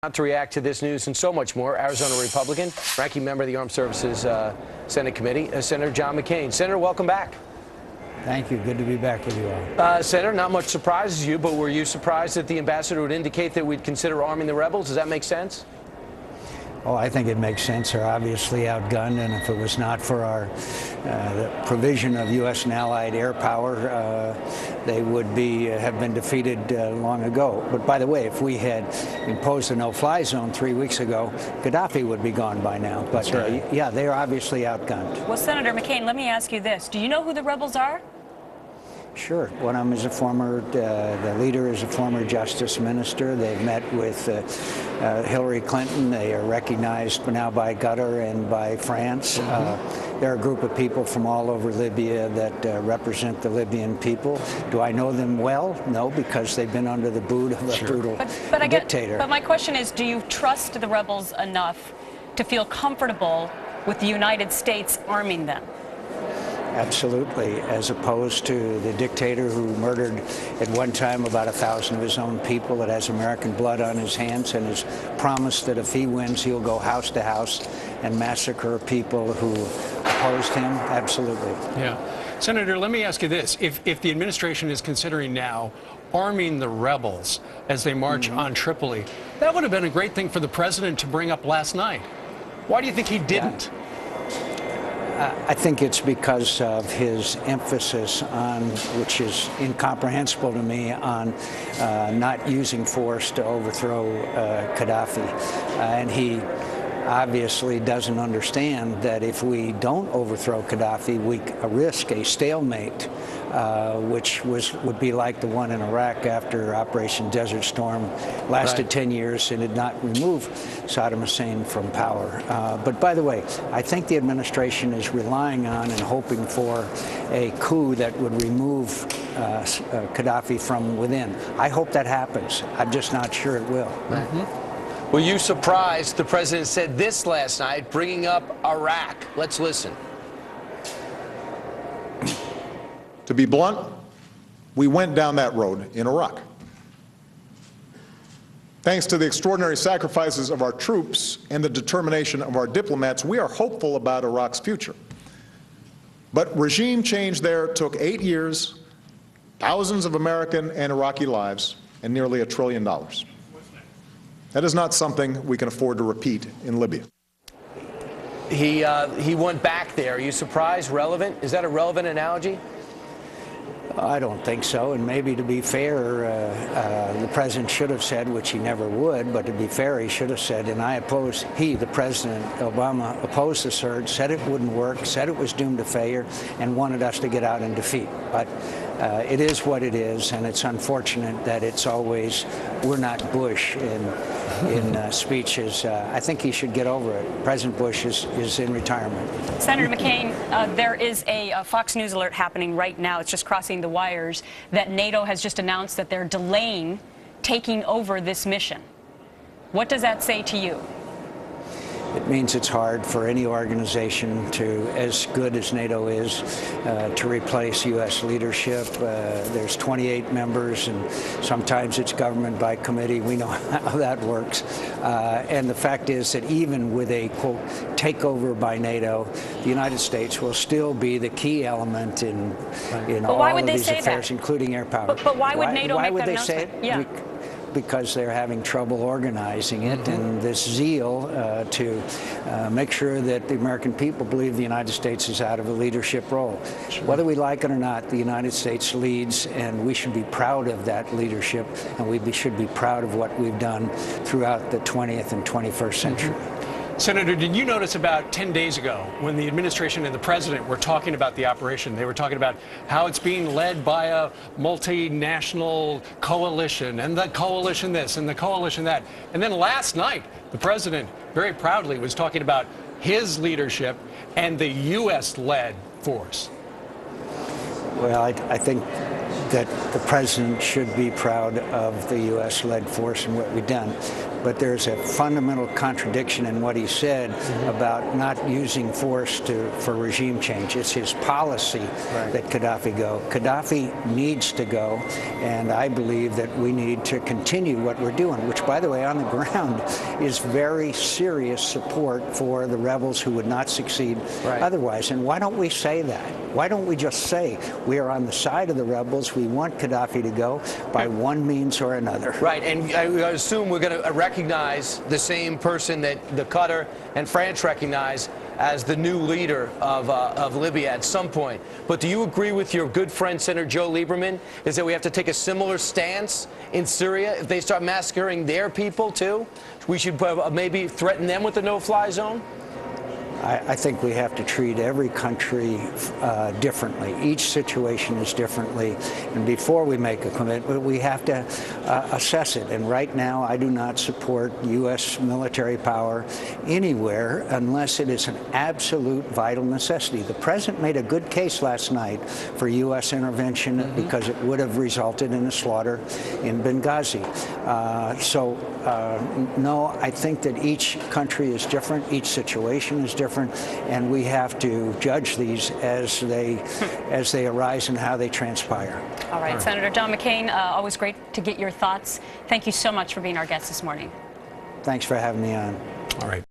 To react to this news and so much more, Arizona Republican, ranking member of the Armed Services Senate Committee, Senator John McCain. Senator, welcome back. Thank you. Good to be back with you all. Senator, not much surprises you, but were you surprised that the ambassador would indicate that we'd consider arming the rebels? Does that make sense? Oh, I think it makes sense. They're obviously outgunned, and if it was not for our the provision of U.S. and allied air power, they would have been defeated long ago. But by the way, if we had imposed a no-fly zone 3 weeks ago, Gaddafi would be gone by now. But That's right. Yeah, they are obviously outgunned. Well, Senator McCain, let me ask you this: do you know who the rebels are? Sure. One of them is the leader is a former justice minister. They've met with Hillary Clinton. They are recognized now by Qatar and by France. They're a group of people from all over Libya that represent the Libyan people. Do I know them well? No, because they've been under the boot of a brutal dictator. But my question is, do you trust the rebels enough to feel comfortable with the United States arming them? Absolutely, as opposed to the dictator who murdered at one time about 1,000 of his own people, that has American blood on his hands, and has promised that if he wins, he'll go house to house and massacre people who opposed him. Absolutely. Yeah. Senator, let me ask you this. If the administration is considering now arming the rebels as they march on Tripoli, that would have been a great thing for the president to bring up last night. Why do you think he didn't? I think it's because of his emphasis on, which is incomprehensible to me, on not using force to overthrow Gaddafi. And he obviously doesn't understand that if we don't overthrow Gaddafi, we risk a stalemate, which would be like the one in Iraq after Operation Desert Storm lasted 10 years and did not remove Saddam Hussein from power. But by the way, I think the administration is relying on and hoping for a coup that would remove Gaddafi from within. I hope that happens. I'm just not sure it will. Were you surprised the president said this last night, bringing up Iraq? Let's listen. To be blunt, we went down that road in Iraq. Thanks to the extraordinary sacrifices of our troops and the determination of our diplomats, we are hopeful about Iraq's future. But regime change there took 8 years, thousands of American and Iraqi lives, and nearly $1 trillion. That is not something we can afford to repeat in Libya. He went back there. Are you surprised? Relevant? Is that a relevant analogy? I don't think so, and maybe to be fair, the president should have said, which he never would, but to be fair, he should have said, and the president, Obama, opposed the surge, said it wouldn't work, said it was doomed to failure, and wanted us to get out in defeat. But it is what it is, and it's unfortunate that it's always, we're not Bush in speeches. I think he should get over it. President Bush is in retirement. Senator McCain, there is a Fox News alert happening right now. It's just crossing the wires that NATO has just announced that they're delaying taking over this mission. What does that say to you? It means it's hard for any organization to, as good as NATO is, to replace U.S. leadership. There's 28 members, and sometimes it's government by committee. We know how that works. And the fact is that even with a, quote, takeover by NATO, the United States will still be the key element in all of these affairs, including air power. But why would NATO make that announcement? Why would they say it? Yeah. Because they're having trouble organizing it, and this zeal to make sure that the American people believe the United States is out of a leadership role. Sure. Whether we like it or not, the United States leads, and we should be proud of that leadership, and we should be proud of what we've done throughout the 20th and 21st century. Senator, did you notice about 10 days ago when the administration and the president were talking about the operation, they were talking about how it's being led by a multinational coalition, and the coalition this and the coalition that. And then last night, the president very proudly was talking about his leadership and the U.S.-led force. Well, I think that the president should be proud of the U.S.-led force and what we've done. but there's a fundamental contradiction in what he said about not using force for regime change. It's his policy that Gaddafi go. Gaddafi needs to go, and I believe that we need to continue what we're doing, which, by the way, on the ground is very serious support for the rebels who would not succeed otherwise. And why don't we say that? Why don't we just say we are on the side of the rebels, we want Gaddafi to go by one means or another? Right, and I assume we're going to recognize the same person that the Qatar and France recognize as the new leader of Libya at some point. But do you agree with your good friend, Senator Joe Lieberman, is that we have to take a similar stance in Syria? If they start massacring their people, too, we should maybe threaten them with a no-fly zone? I think we have to treat every country differently. Each situation is differently. And before we make a commitment, we have to assess it. And right now, I do not support U.S. military power anywhere unless it is an absolute vital necessity. The president made a good case last night for U.S. intervention because it would have resulted in a slaughter in Benghazi. No, I think that each country is different, each situation is different, and we have to judge these as they arise and how they transpire. All right, Senator John McCain, always great to get your thoughts. Thank you so much for being our guest this morning. Thanks for having me on. All right.